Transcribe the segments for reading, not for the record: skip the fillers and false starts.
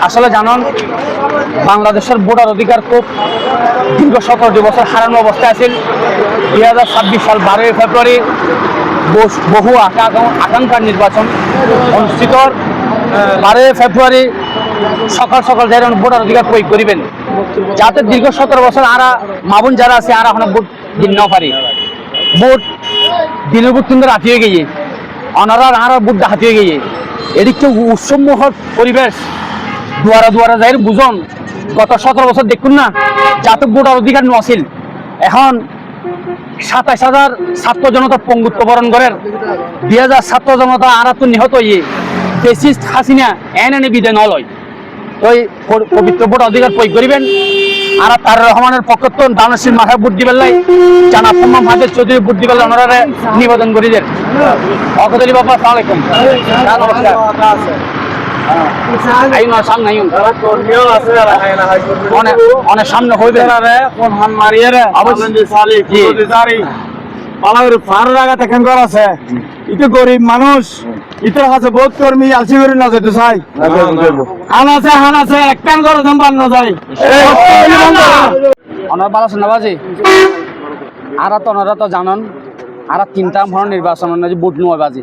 আসলে জানান বাংলাদেশের ভোটার অধিকার খুব দীর্ঘ 17 বছর হারানো অবস্থায় আছে। 2026 সাল 12 ফেব্রুয়ারি বহু আকাঙ্ক্ষার নির্বাচন অনুষ্ঠিত। 12 ফেব্রুয়ারি সকাল সকাল যারা ভোটার অধিকার প্রয়োগ করিবেন, যাতে দীর্ঘ 17 বছর আরা মাবুন যারা আছে আর এখন ভোট দিন না পারি, ভোট দিনের ভোট কিন্তু রাতি হয়ে গিয়ে অনারা আর ভোট ডাহাতি হয়ে গিয়ে এদিকে উৎসবমুখর পরিবেশ দুয়ারা দুয়ারা যাই বুঝন। গত 17 বছর দেখুন না, যাতে ভোটার অধিকার নছিল। এখন 27,000 ছাত্র জনতা পঙ্গুত্ব বরণ করেন, 2,000 ছাত্র জনতা আর তো নিহত হয়ে বেশি হাসিনা এনে বিদায় নলয়। তো পবিত্র ভোটার অধিকার প্রয়োগ করিবেন। আর তার রহমানের পক্ষত্ব দানশীল মাথায় ভোট দিবেন লাই, জানা ফম্মা মাঝে চৌধুরী ভোট দিবেন ওনারা নিবেদন করি দেন। অকদলি বাবা আসসালামু আলাইকুম। নমস্কার। অনেক সামনে হইবে গরিব মানুষ ইটার কাছে বোধ কর্মী আলসি করে না যেতে চাই। হান আছে একটান করে সম্পান না যায়। অনার ভালো আছে না বাজি? ওনারা তো জানান আর 3টা নির্বাচন বুট নয় বাজি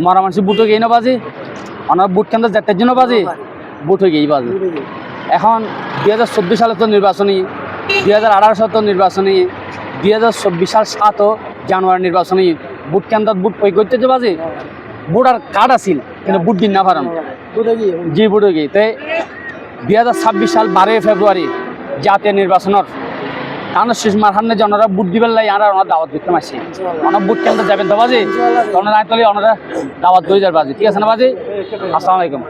মরা মানুষ বুট হয়ে গিয়ে না বাজি। ওনার বুট কেন্দ্র যেতে জন্য বাজি বুট হয়ে গিয়ে বাজি। এখন 2024 সালে তো নির্বাচনী, 2018 সালে তো নির্বাচনী, 2024 সাল 7 জানুয়ারি নির্বাচনী বুট কেন্দ্র বুট প্রয়োগ করতে যে বাজি বুট আর কার্ড আছিল কিন্তু বুট দিন না পারেন জি বুট হয়ে গিয়ে। তাই 2026 সাল 12 ফেব্রুয়ারি জাতীয় নির্বাচনের কারণ শেষ মারহানে যে ওনারা বুট দিবেন লাই আর ওনার দাওয়াত দিতে মাসি ওনার বুট কেন্দ্র যাবেন তো বাজি ওনারা ওনারা দাওয়াত দিয়ে যার বাজি। ঠিক আছে না বাজি? আসসালামু আলাইকুম।